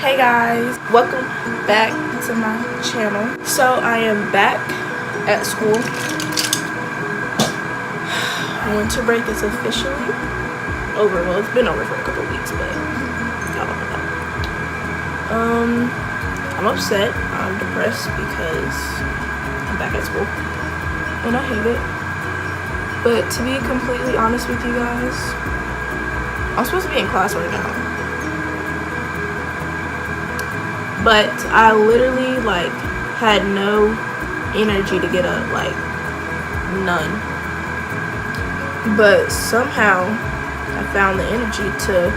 Hey guys, welcome back to my channel. So I am back at school. Winter break is officially over. Well, it's been over for a couple weeks, but y'all don't know. I'm upset. I'm depressed because I'm back at school and I hate it. But to be completely honest with you guys, I'm supposed to be in class right now. But I literally had no energy to get up, none. But somehow I found the energy to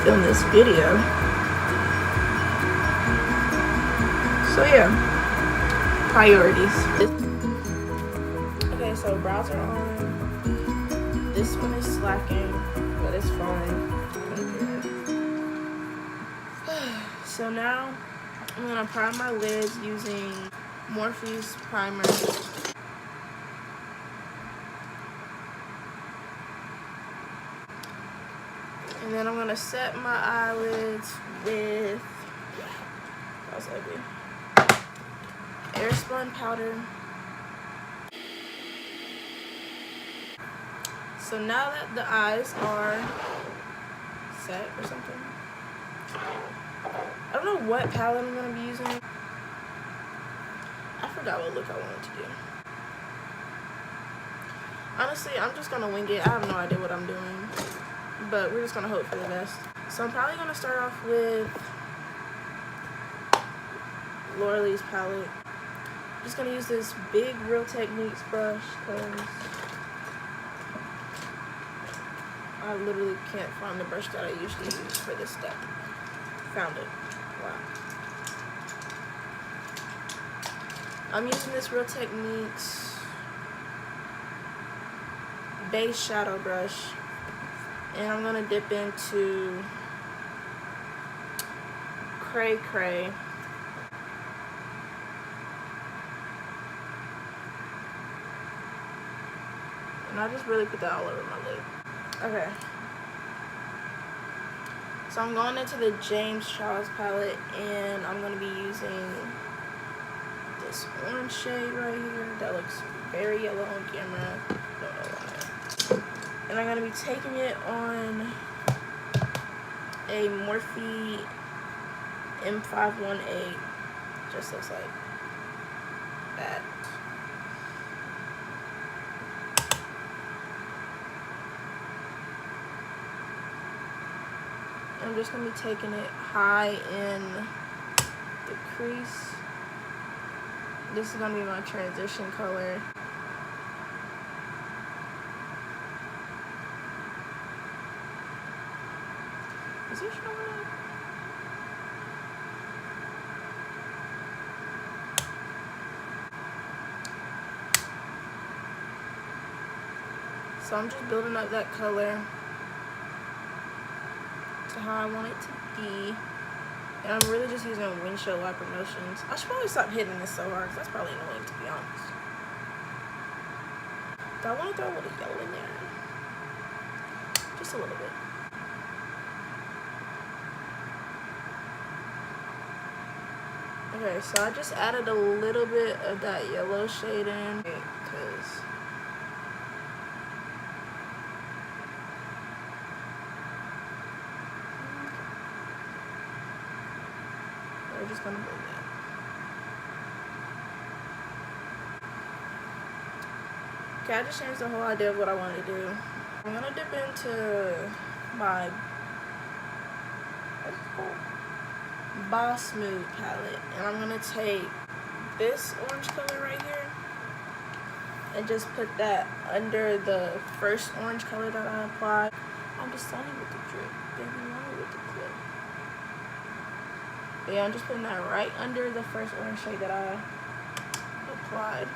film this video. So yeah, priorities. Okay, so browser on. This one is slacking, but it's fine. So now I'm gonna prime my lids using Morphe's primer. And then I'm gonna set my eyelids with, that was ugly, Airspun powder. So now that the eyes are set or something, I don't know what palette I'm gonna be using. I forgot what look I wanted to do. Honestly, I'm just gonna wing it. I have no idea what I'm doing, but we're just gonna hope for the best. So I'm probably gonna start off with Laura Lee's palette. I'm just gonna use this big Real Techniques brush because I literally can't find the brush that I usually use for this step. Found it. Wow. I'm using this Real Techniques base shadow brush, and I'm gonna dip into Cray Cray. And I just really put that all over my lid. Okay. So I'm going into the James Charles palette, and I'm gonna be using this orange shade right here that looks very yellow on camera. Don't know why. And I'm gonna be taking it on a Morphe M518. Just looks like that. I'm just gonna be taking it high in the crease. This is gonna be my transition color. Is it showing up? So I'm just building up that color to how I want it to be. And I'm really just using windshield wiper motions. I should probably stop hitting this so hard because that's probably annoying, to be honest. Do I want to throw a little yellow in there? Just a little bit. Okay, so I just added a little bit of that yellow shade in because we're just gonna blend that. Okay, I just changed the whole idea of what I wanted to do. I'm gonna dip into my Boss Smooth palette, and I'm gonna take this orange color right here and just put that under the first orange color that I applied. I'm just sunny with the drip, baby, money with the clip. But yeah, I'm just putting that right under the first orange shade that I applied.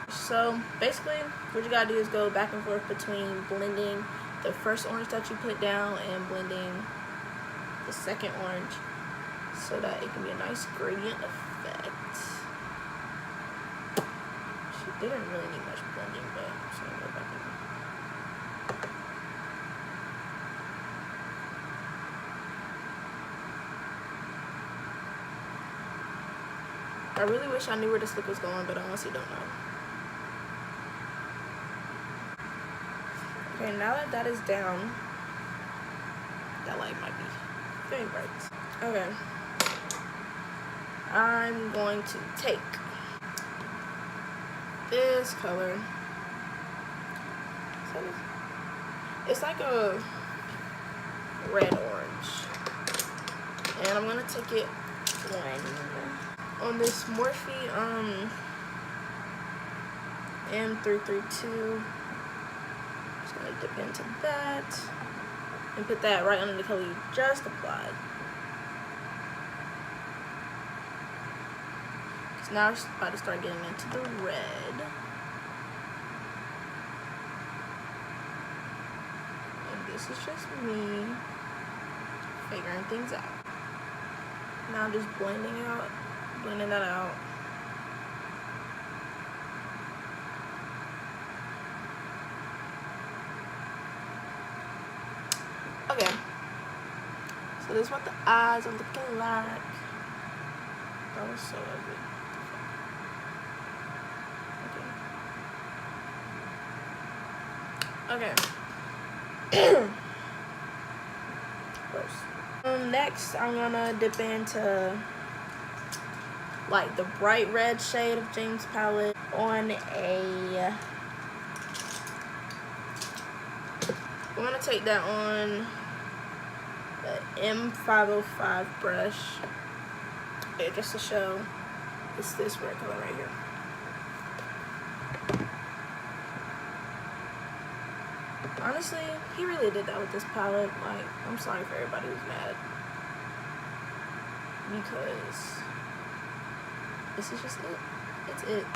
So basically, what you gotta do is go back and forth between blending the first orange that you put down and blending the second orange so that it can be a nice gradient effect. She didn't really need much blending, but I'm just gonna go back in. I really wish I knew where this look was going, but I honestly don't know. Okay, now that that is down, that light might be very bright. Okay, I'm going to take this color. So it's like a red orange, and I'm gonna take it on this Morphe M332. Just gonna dip into that and put that right under the color you just applied. Cause now it's about to start getting into the red. And this is just me figuring things out. Now I'm just blending that out. Okay, so this is what the eyes are looking like. That was so ugly. Okay. First. Next, I'm gonna dip into like the bright red shade of James palette on a. I'm gonna take that on the M505 brush. Okay, just to show it's this red color right here. Honestly, he really did that with this palette. Like, I'm sorry for everybody who's mad, because this is just it. It's it.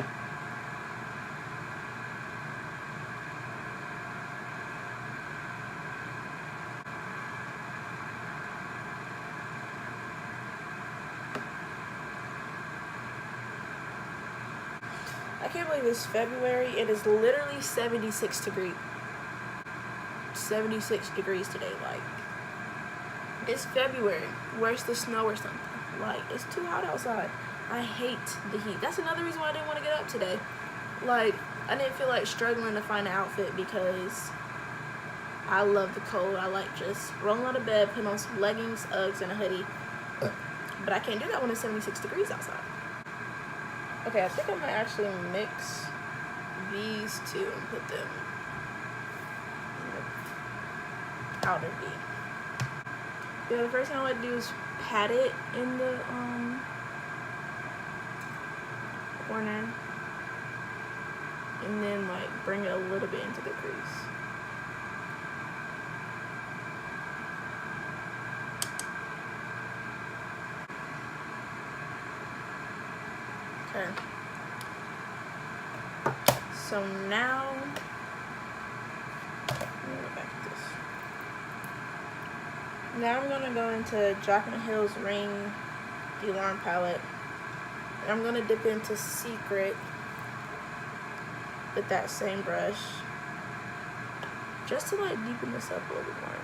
I can't believe it's February. It is literally 76 degrees. 76 degrees today. Like, it's February. Where's the snow or something? Like, it's too hot outside. I hate the heat. That's another reason why I didn't want to get up today. Like, I didn't feel like struggling to find an outfit because I love the cold. I like just rolling out of bed, putting on some leggings, Uggs, and a hoodie. But I can't do that when it's 76 degrees outside. Okay, I think I'm gonna actually mix these two and put them in the outer V. Yeah, the first thing I like to do is pat it in the corner, and then like bring it a little bit into the crease. Okay. So now, let me go back to this. Now I'm gonna go into Jaclyn Hill's Ring Alarm palette, and I'm gonna dip into Secret with that same brush, just to like deepen this up a little bit more.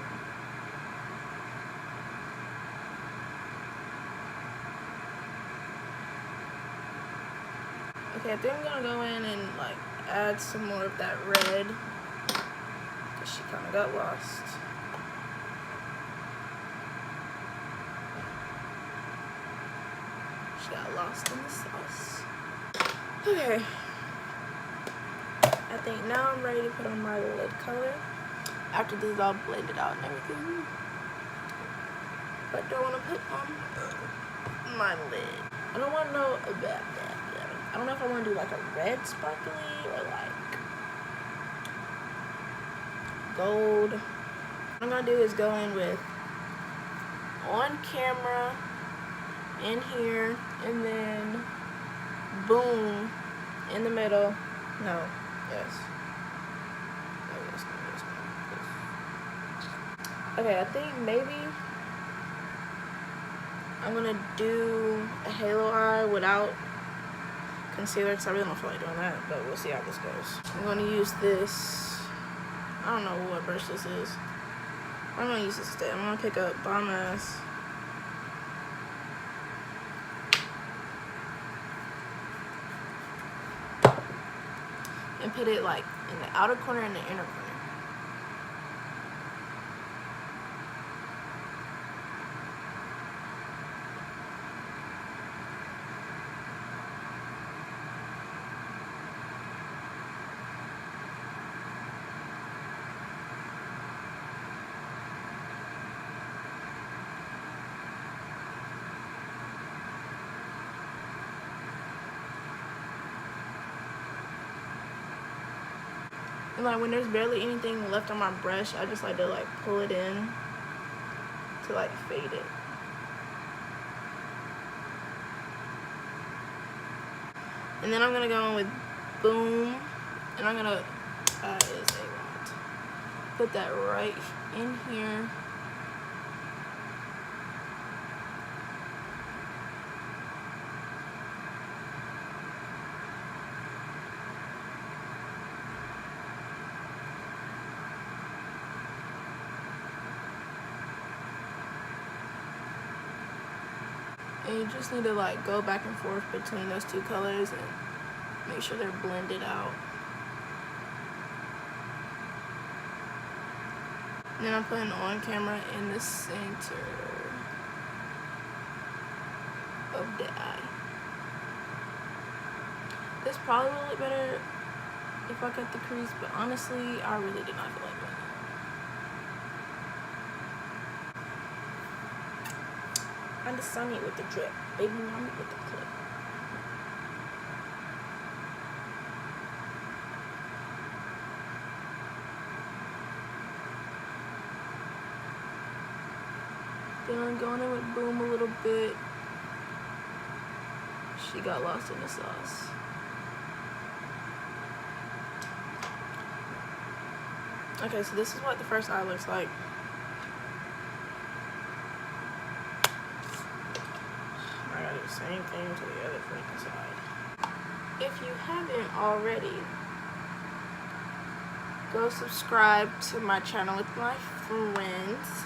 Okay, I think I'm gonna go in and like add some more of that red, because she kind of got lost. She got lost in the sauce. Okay. I think now I'm ready to put on my lid color after this is all blended out and everything. But do I want to put on my lid? I don't want to know about that. I don't know if I want to do like a red sparkly or like gold. What I'm going to do is go in with on camera in here, and then boom in the middle. No, yes. Okay, I think maybe I'm gonna do a halo eye without concealer because I really don't feel like doing that, but we'll see how this goes. I'm gonna use this, I don't know what brush this is. I'm gonna use this today. I'm gonna pick up Bomb Ass. and put it like in the outer corner and the inner corner. And like when there's barely anything left on my brush, I just like to like pull it in to like fade it. And then I'm gonna go in with Boom, and I'm gonna put that right in here. And you just need to like go back and forth between those two colors and make sure they're blended out. And then I'm putting on camera in the center of the eye. This probably will look better if I cut the crease, but honestly, I really did not feel like doing it. I'm the Sunny with the drip, baby mommy with the clip. Then I'm going in with Boom a little bit. She got lost in the sauce. Okay, so this is what the first eye looks like. I gotta do the same thing to the other freaking side. If you haven't already, go subscribe to my channel with my friends.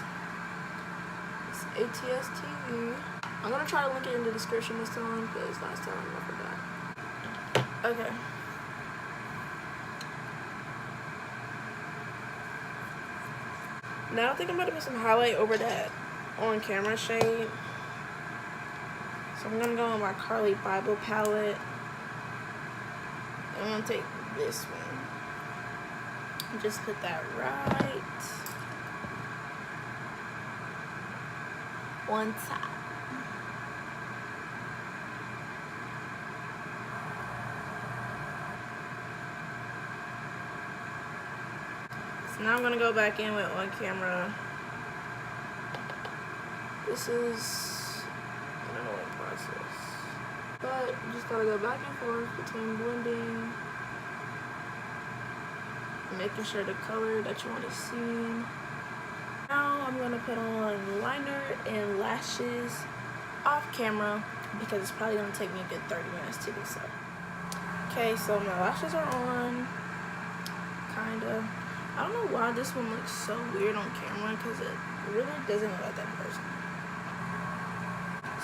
It's ATS TV. I'm gonna try to link it in the description this time because last time I forgot. Okay. Now I think I'm about to put some highlight over that on camera shade. So I'm gonna go on my Carly Bible palette. I'm gonna take this one and just put that right on top. So now I'm gonna go back in with on camera. This is an annoying process, but you just gotta go back and forth between blending, making sure the color that you want to see. Now I'm gonna put on liner and lashes off camera because it's probably gonna take me a good 30 minutes to do so. Okay, so my lashes are on, kinda. I don't know why this one looks so weird on camera because it really doesn't look like that in person.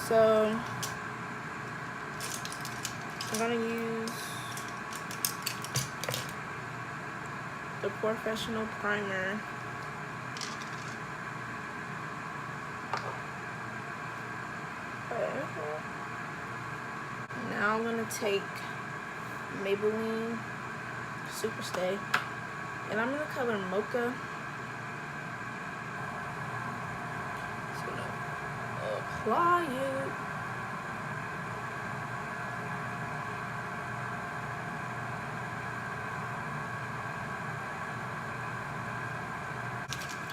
So I'm gonna use the Professional Primer. Now I'm gonna take Maybelline Superstay, and I'm in the color Mocha. Just gonna apply it.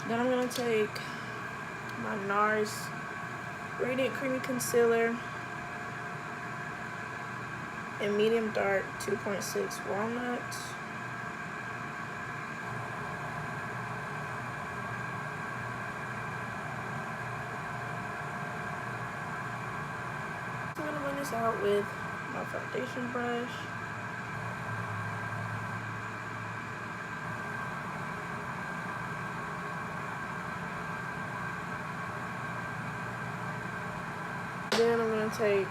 Then I'm gonna take my NARS Radiant Creamy Concealer in medium dark 2.6 walnut. I'm gonna blend this out with my foundation brush. Then I'm gonna take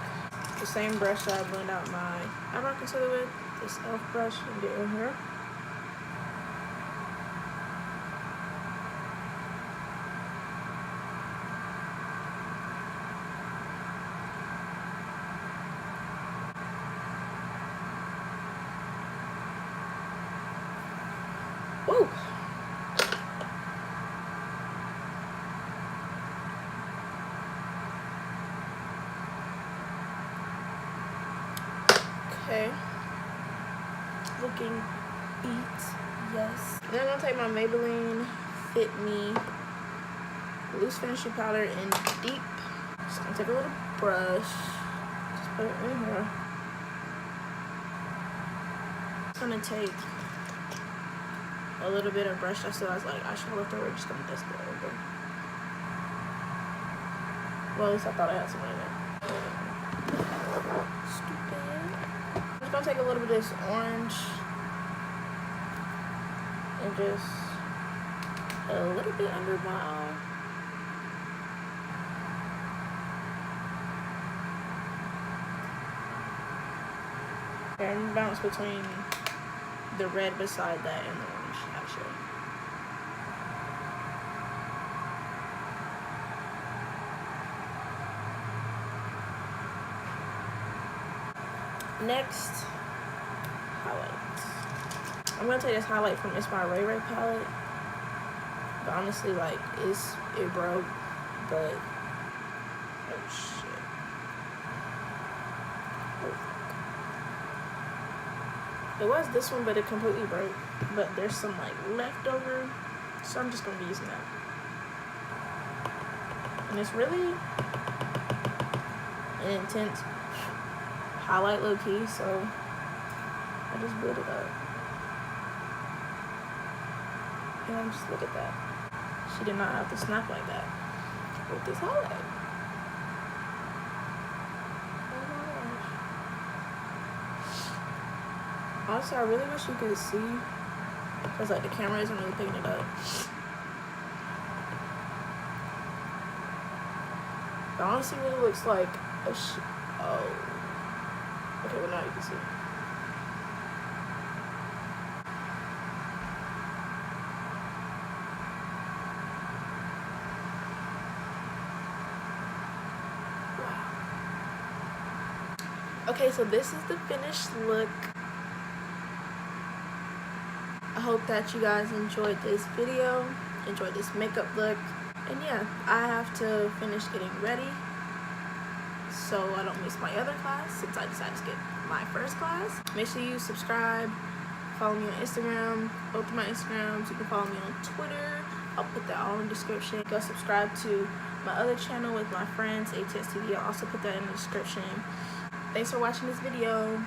the same brush that I blend out my eyebrow concealer with, this elf brush and get in here. Woo! Okay. Looking beat, yes. Then I'm gonna take my Maybelline Fit Me loose finishing powder in deep. So I'm gonna take a little brush, just put it in here. I'm gonna take a little bit of brush. I still was like, I should have left over. Just gonna dust it over. Well, at least I thought I had some in there. Stupid. I'm just gonna take a little bit of this orange and just a little bit under my eye. And bounce between the red beside that and the orange, actually. Next, highlight. I'm gonna take this highlight from It's My Ray Ray palette. But honestly, like, it broke, but oh shit. It was this one, but it completely broke. But there's some like leftover, so I'm just gonna be using that. And it's really an intense highlight low key, so I just build it up. And just look at that. She did not have to snap like that with this highlight. Honestly, I really wish you could see, because like the camera isn't really picking it up. It honestly really looks like a oh. Okay, well now you can see. Wow. Okay, so this is the finished look. I hope that you guys enjoyed this video, enjoyed this makeup look. And yeah, I have to finish getting ready so I don't miss my other class since I decided to skip my first class. Make sure you subscribe, follow me on Instagram, both of my Instagrams. You can follow me on Twitter. I'll put that all in the description. Go subscribe to my other channel with my friends, ATS TV. I'll also put that in the description. Thanks for watching this video.